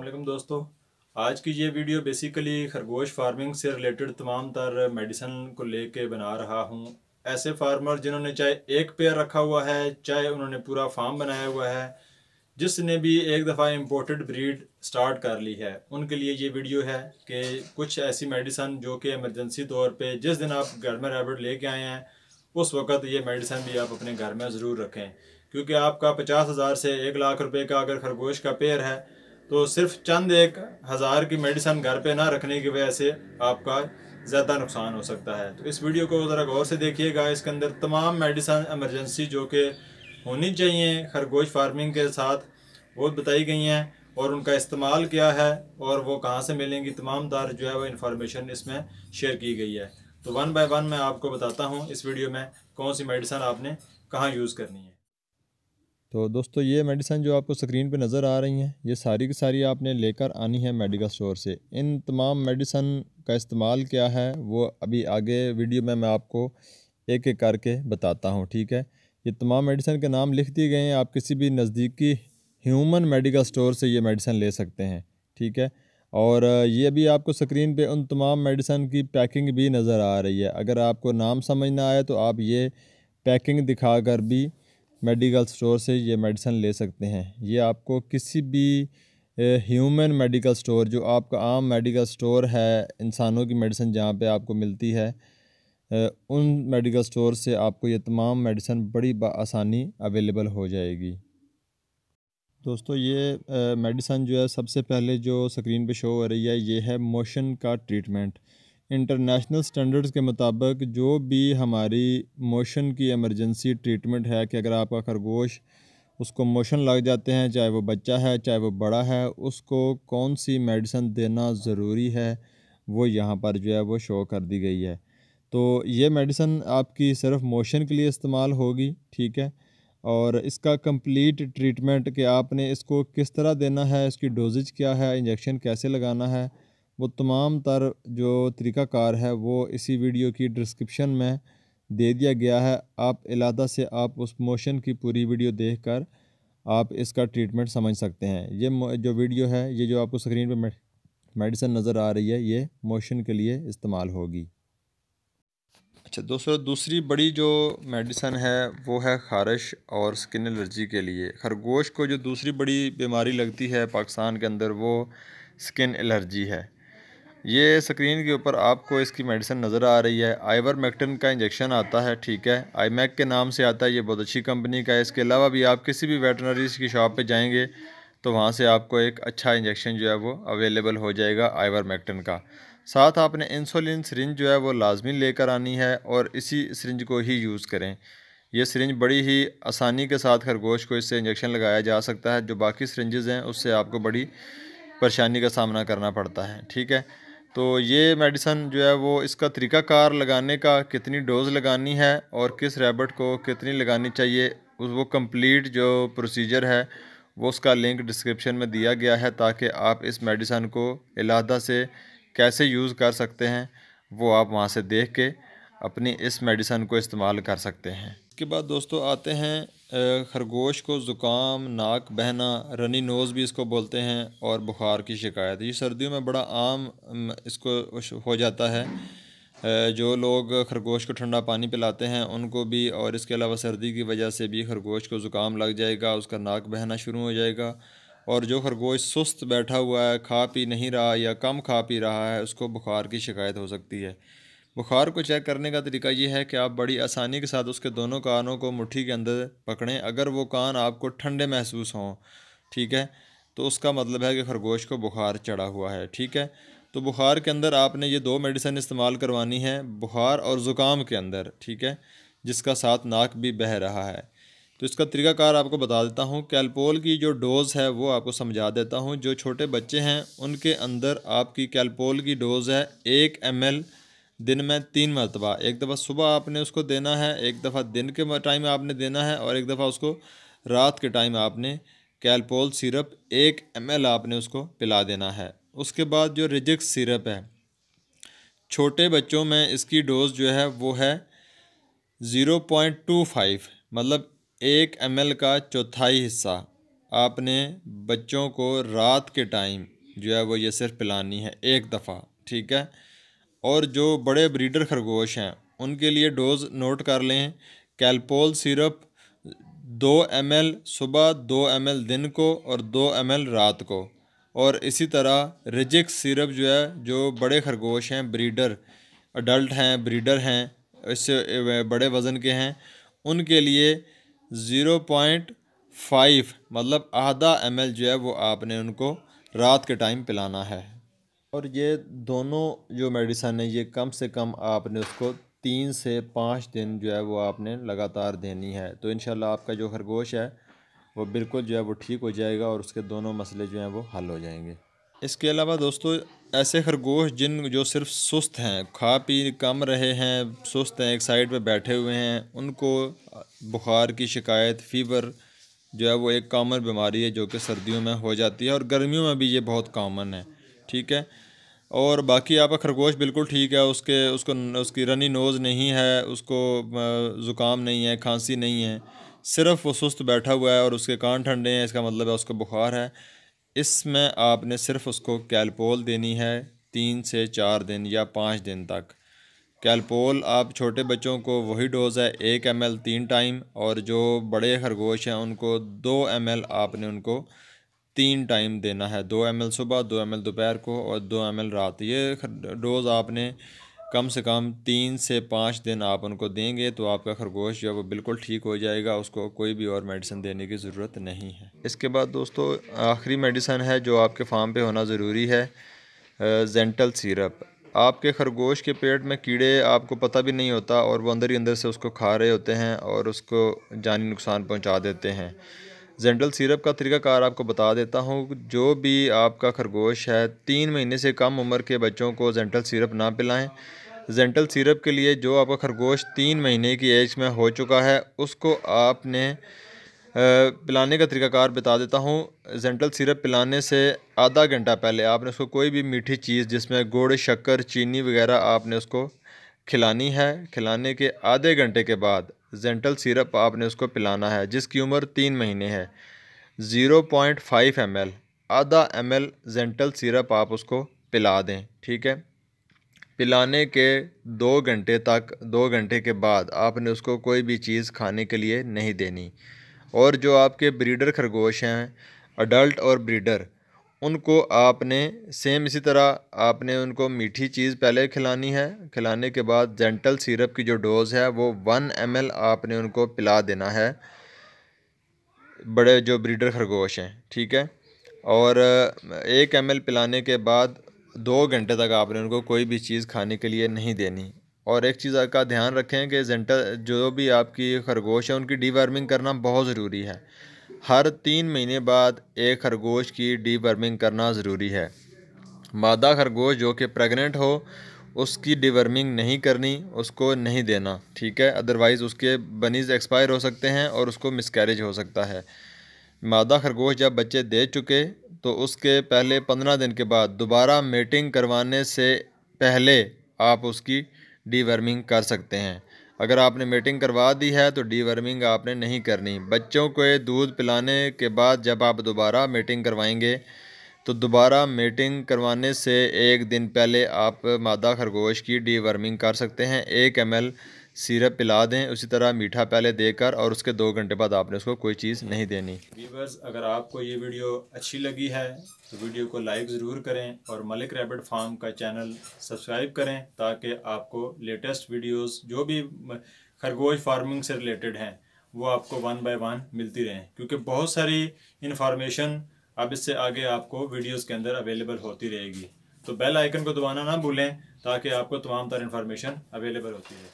वालेकुम दोस्तों। आज की ये वीडियो बेसिकली खरगोश फार्मिंग से रिलेटेड तमाम तर मेडिसिन को लेके बना रहा हूँ। ऐसे फार्मर जिन्होंने चाहे एक पेयर रखा हुआ है, चाहे उन्होंने पूरा फार्म बनाया हुआ है, जिसने भी एक दफ़ा इम्पोर्टेड ब्रीड स्टार्ट कर ली है, उनके लिए ये वीडियो है कि कुछ ऐसी मेडिसिन जो कि इमरजेंसी तौर पे जिस दिन आप घर में रैबिट लेके आए हैं उस वक़्त ये मेडिसिन भी आप अपने घर में ज़रूर रखें, क्योंकि आपका 50,000 से 1 लाख रुपए का अगर खरगोश का पेयर है तो सिर्फ चंद 1,000 की मेडिसिन घर पे ना रखने की वजह से आपका ज़्यादा नुकसान हो सकता है। तो इस वीडियो को ज़रा गौर से देखिएगा। इसके अंदर तमाम मेडिसिन इमरजेंसी जो कि होनी चाहिए खरगोश फार्मिंग के साथ वो बताई गई हैं और उनका इस्तेमाल क्या है और वो कहाँ से मिलेंगी, तमाम तार जो है वो इन्फॉर्मेशन इसमें शेयर की गई है। तो वन बाय वन मैं आपको बताता हूँ इस वीडियो में कौन सी मेडिसिन आपने कहाँ यूज़ करनी है। तो दोस्तों ये मेडिसिन जो आपको स्क्रीन पे नज़र आ रही हैं ये सारी की सारी आपने लेकर आनी है मेडिकल स्टोर से। इन तमाम मेडिसिन का इस्तेमाल क्या है वो अभी आगे वीडियो में मैं आपको एक एक करके बताता हूँ, ठीक है। ये तमाम मेडिसिन के नाम लिख दिए गए हैं, आप किसी भी नज़दीकी ह्यूमन मेडिकल स्टोर से ये मेडिसिन ले सकते हैं, ठीक है। और ये भी आपको स्क्रीन पे उन तमाम मेडिसिन की पैकिंग भी नज़र आ रही है। अगर आपको नाम समझ ना आए तो आप ये पैकिंग दिखा कर भी मेडिकल स्टोर से ये मेडिसिन ले सकते हैं। ये आपको किसी भी ह्यूमन मेडिकल स्टोर, जो आपका आम मेडिकल स्टोर है इंसानों की मेडिसिन जहाँ पे आपको मिलती है, उन मेडिकल स्टोर से आपको ये तमाम मेडिसिन बड़ी आसानी अवेलेबल हो जाएगी। दोस्तों ये मेडिसिन जो है सबसे पहले जो स्क्रीन पे शो हो रही है ये है मोशन का ट्रीटमेंट। इंटरनेशनल स्टैंडर्ड्स के मुताबिक जो भी हमारी मोशन की इमरजेंसी ट्रीटमेंट है कि अगर आपका खरगोश उसको मोशन लग जाते हैं, चाहे वो बच्चा है चाहे वो बड़ा है, उसको कौन सी मेडिसिन देना ज़रूरी है वो यहाँ पर जो है वो शो कर दी गई है। तो ये मेडिसिन आपकी सिर्फ मोशन के लिए इस्तेमाल होगी, ठीक है। और इसका कंप्लीट ट्रीटमेंट कि आपने इसको किस तरह देना है, इसकी डोजेज क्या है, इंजेक्शन कैसे लगाना है, वो तमाम तर जो तरीक़ाकार है वो इसी वीडियो की डिस्क्रिप्शन में दे दिया गया है। आप इलादा से आप उस मोशन की पूरी वीडियो देखकर आप इसका ट्रीटमेंट समझ सकते हैं। ये जो वीडियो है, ये जो आपको स्क्रीन पे मेडिसिन नज़र आ रही है, ये मोशन के लिए इस्तेमाल होगी। अच्छा दोस्तों, दूसरी बड़ी जो मेडिसिन है वो है ख़ारिश और स्किन एलर्जी के लिए। खरगोश को जो दूसरी बड़ी बीमारी लगती है पाकिस्तान के अंदर वो स्किन एलर्जी है। ये स्क्रीन के ऊपर आपको इसकी मेडिसिन नज़र आ रही है। आइवरमेक्टिन का इंजेक्शन आता है, ठीक है, आईमैक के नाम से आता है, ये बहुत अच्छी कंपनी का है। इसके अलावा भी आप किसी भी वेटनरी की शॉप पे जाएंगे तो वहाँ से आपको एक अच्छा इंजेक्शन जो है वो अवेलेबल हो जाएगा आइवरमेक्टिन का। साथ आपने इंसुलिन सिरिंज जो है वो लाजमी लेकर आनी है और इसी सिरिंज को ही यूज़ करें। ये सिरिंज बड़ी ही आसानी के साथ खरगोश को इससे इंजेक्शन लगाया जा सकता है। जो बाकी सिरिंजेस हैं उससे आपको बड़ी परेशानी का सामना करना पड़ता है, ठीक है। तो ये मेडिसिन जो है वो इसका तरीक़ाकार लगाने का, कितनी डोज़ लगानी है और किस रैबिट को कितनी लगानी चाहिए, वो कंप्लीट जो प्रोसीजर है वो उसका लिंक डिस्क्रिप्शन में दिया गया है, ताकि आप इस मेडिसिन को इलादा से कैसे यूज़ कर सकते हैं वो आप वहाँ से देख के अपनी इस मेडिसिन को इस्तेमाल कर सकते हैं। इसके बाद दोस्तों आते हैं खरगोश को ज़ुकाम, नाक बहना, रनी नोज़ भी इसको बोलते हैं, और बुखार की शिकायत। ये सर्दियों में बड़ा आम इसको हो जाता है। जो लोग खरगोश को ठंडा पानी पिलाते हैं उनको भी, और इसके अलावा सर्दी की वजह से भी खरगोश को ज़ुकाम लग जाएगा, उसका नाक बहना शुरू हो जाएगा। और जो खरगोश सुस्त बैठा हुआ है, खा पी नहीं रहा या कम खा पी रहा है, उसको बुखार की शिकायत हो सकती है। बुखार को चेक करने का तरीका ये है कि आप बड़ी आसानी के साथ उसके दोनों कानों को मुट्ठी के अंदर पकड़ें। अगर वो कान आपको ठंडे महसूस हों, ठीक है, तो उसका मतलब है कि खरगोश को बुखार चढ़ा हुआ है, ठीक है। तो बुखार के अंदर आपने ये दो मेडिसिन इस्तेमाल करवानी है, बुखार और ज़ुकाम के अंदर, ठीक है, जिसका साथ नाक भी बह रहा है। तो इसका तरीक़ाकार आपको बता देता हूँ। कैल्पोल की जो डोज़ है वो आपको समझा देता हूँ। जो छोटे बच्चे हैं उनके अंदर आपकी कैल्पोल की डोज़ है 1 ml दिन में 3 मरतबा। एक दफ़ा सुबह आपने उसको देना है, एक दफ़ा दिन के टाइम आपने देना है, और एक दफ़ा उसको रात के टाइम आपने कैल्पोल सिरप 1 ml आपने उसको पिला देना है। उसके बाद जो रिजिक्स सिरप है, छोटे बच्चों में इसकी डोज़ जो है वो है 0.25, मतलब 1 ml का चौथाई हिस्सा आपने बच्चों को रात के टाइम जो है वो ये सिर्फ पिलानी है एक दफ़ा, ठीक है। और जो बड़े ब्रीडर खरगोश हैं उनके लिए डोज नोट कर लें। कैलपोल सिरप 2 ml सुबह, 2 ml दिन को और 2 ml रात को। और इसी तरह रिजिक्स सिरप जो है, जो बड़े खरगोश हैं, ब्रीडर अडल्ट हैं, ब्रीडर हैं, इससे बड़े वज़न के हैं, उनके लिए 0.5 मतलब आधा ml जो है वो आपने उनको रात के टाइम पिलाना है। और ये दोनों जो मेडिसन है ये कम से कम आपने उसको 3 से 5 दिन जो है वो आपने लगातार देनी है। तो इंशाल्लाह आपका जो खरगोश है वो बिल्कुल जो है वो ठीक हो जाएगा और उसके दोनों मसले जो हैं वो हल हो जाएंगे। इसके अलावा दोस्तों, ऐसे खरगोश जो सिर्फ सुस्त हैं, खा पी कम रहे हैं, सुस्त हैं, एक साइड पे बैठे हुए हैं, उनको बुखार की शिकायत, फ़ीवर जो है वो एक कॉमन बीमारी है जो कि सर्दियों में हो जाती है और गर्मियों में भी ये बहुत कॉमन है, ठीक है। और बाकी आपका खरगोश बिल्कुल ठीक है, उसकी रनी नोज़ नहीं है, उसको ज़ुकाम नहीं है, खांसी नहीं है, सिर्फ वो सुस्त बैठा हुआ है और उसके कान ठंडे हैं, इसका मतलब है उसको बुखार है। इसमें आपने सिर्फ उसको कैलपोल देनी है 3 से 4 दिन या 5 दिन तक। कैलपोल आप छोटे बच्चों को वही डोज़ है 1 ml 3 टाइम, और जो बड़े खरगोश हैं उनको 2 ml आपने उनको 3 टाइम देना है, 2 ml सुबह, 2 ml दोपहर को और 2 ml रात। ये डोज़ आपने कम से कम 3 से 5 दिन आप उनको देंगे तो आपका खरगोश जो है वो बिल्कुल ठीक हो जाएगा, उसको कोई भी और मेडिसिन देने की ज़रूरत नहीं है। इसके बाद दोस्तों आखिरी मेडिसिन है जो आपके फार्म पे होना ज़रूरी है, जेंटल सिरप। आपके खरगोश के पेट में कीड़े आपको पता भी नहीं होता और वो अंदर ही अंदर से उसको खा रहे होते हैं और उसको जानी नुकसान पहुंचा देते हैं। जेंटल सिरप का तरीक़ाकार आपको बता देता हूँ। जो भी आपका खरगोश है, 3 महीने से कम उम्र के बच्चों को जेंटल सिरप ना पिलाएं। जेंटल सिरप के लिए जो आपका खरगोश 3 महीने की एज में हो चुका है उसको आपने पिलाने का तरीक़ाकार बता देता हूँ। जेंटल सिरप पिलाने से आधा घंटा पहले आपने उसको कोई भी मीठी चीज़ जिसमें गुड़, शक्कर, चीनी वगैरह आपने उसको खिलानी है। खिलाने के आधे घंटे के बाद जेंटल सिरप आपने उसको पिलाना है, जिसकी उम्र 3 महीने है। 0.5 ml आधा ml जेंटल सिरप आप उसको पिला दें, ठीक है। पिलाने के 2 घंटे के बाद आपने उसको कोई भी चीज़ खाने के लिए नहीं देनी। और जो आपके ब्रीडर खरगोश हैं, अडल्ट और ब्रीडर, उनको आपने सेम इसी तरह आपने उनको मीठी चीज़ पहले खिलानी है। खिलाने के बाद जेंटल सिरप की जो डोज़ है वो 1 ml आपने उनको पिला देना है, बड़े जो ब्रीडर खरगोश हैं, ठीक है। और 1 ml पिलाने के बाद 2 घंटे तक आपने उनको कोई भी चीज़ खाने के लिए नहीं देनी। और एक चीज़ का ध्यान रखें कि जो भी आपकी खरगोश है उनकी डीवर्मिंग करना बहुत ज़रूरी है। हर 3 महीने बाद एक खरगोश की डीवर्मिंग करना ज़रूरी है। मादा खरगोश जो कि प्रेग्नेंट हो उसकी डीवर्मिंग नहीं करनी, उसको नहीं देना, ठीक है। अदरवाइज़ उसके बनीज़ एक्सपायर हो सकते हैं और उसको मिसकैरेज हो सकता है। मादा खरगोश जब बच्चे दे चुके तो उसके पहले 15 दिन के बाद दोबारा मेटिंग करवाने से पहले आप उसकी डीवर्मिंग कर सकते हैं। अगर आपने मेटिंग करवा दी है तो डीवर्मिंग आपने नहीं करनी। बच्चों को दूध पिलाने के बाद जब आप दोबारा मेटिंग करवाएंगे तो दोबारा मेटिंग करवाने से 1 दिन पहले आप मादा खरगोश की डीवर्मिंग कर सकते हैं। 1 ml सिरप पिला दें उसी तरह मीठा पहले देकर, और उसके 2 घंटे बाद आपने उसको कोई चीज़ नहीं देनी। व्यूअर्स, अगर आपको ये वीडियो अच्छी लगी है तो वीडियो को लाइक ज़रूर करें और मलिक रैबिट फार्म का चैनल सब्सक्राइब करें ताकि आपको लेटेस्ट वीडियोस जो भी खरगोश फार्मिंग से रिलेटेड हैं वो आपको 1 बाय 1 मिलती रहें, क्योंकि बहुत सारी इन्फॉर्मेशन अब इससे आगे आपको वीडियोस के अंदर अवेलेबल होती रहेगी। तो बेल आइकन को दबाना ना भूलें ताकि आपको तमाम तरह इन्फॉर्मेशन अवेलेबल होती है।